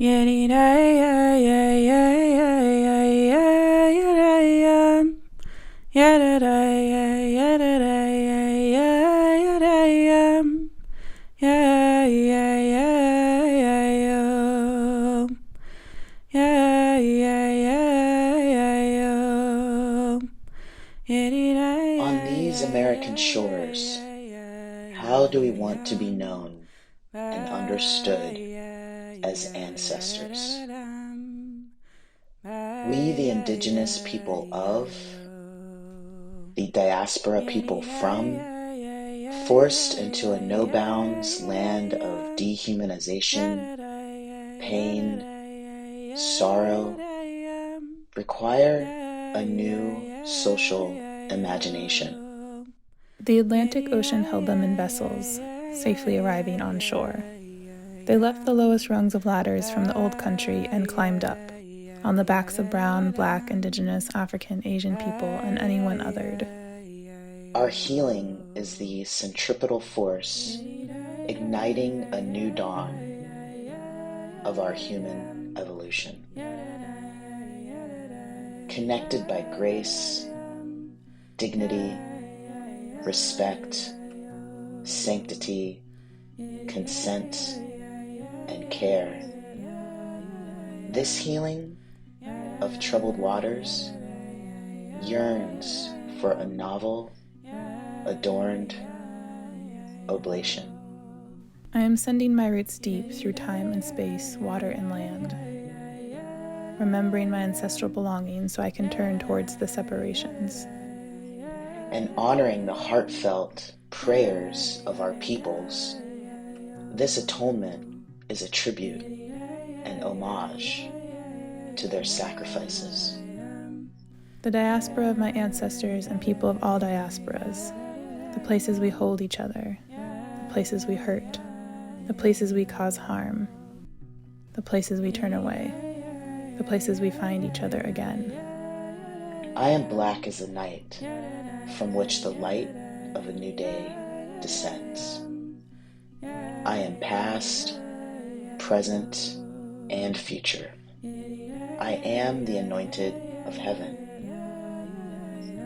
On these American shores, how do we want to be known and understood as ancestors? We, the indigenous people of, the diaspora people from, forced into a no-bounds land of dehumanization, pain, sorrow, require a new social imagination. The Atlantic Ocean held them in vessels, safely arriving on shore. They left the lowest rungs of ladders from the old country and climbed up, on the backs of brown, black, indigenous, African, Asian people, and anyone othered. Our healing is the centripetal force igniting a new dawn of our human evolution. Connected by grace, dignity, respect, sanctity, consent, and care. This healing of troubled waters yearns for a novel, adorned oblation. I am sending my roots deep through time and space, water and land, remembering my ancestral belongings so I can turn towards the separations. And honoring the heartfelt prayers of our peoples, this atonement is a tribute and homage to their sacrifices. The diaspora of my ancestors and people of all diasporas, the places we hold each other, the places we hurt, the places we cause harm, the places we turn away, the places we find each other again. I am black as the night from which the light of a new day descends. I am past, present, and future. I am the anointed of heaven.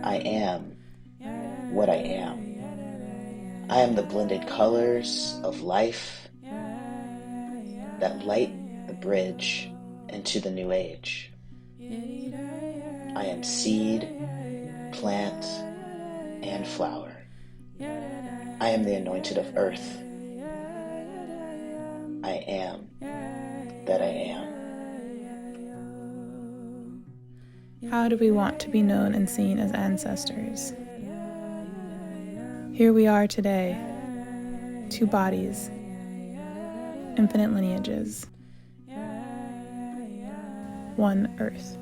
I am what I am. I am the blended colors of life that light the bridge into the new age. I am seed, plant, and flower. I am the anointed of earth. I am that I am. How do we want to be known and seen as ancestors? Here we are today, two bodies, infinite lineages, one earth.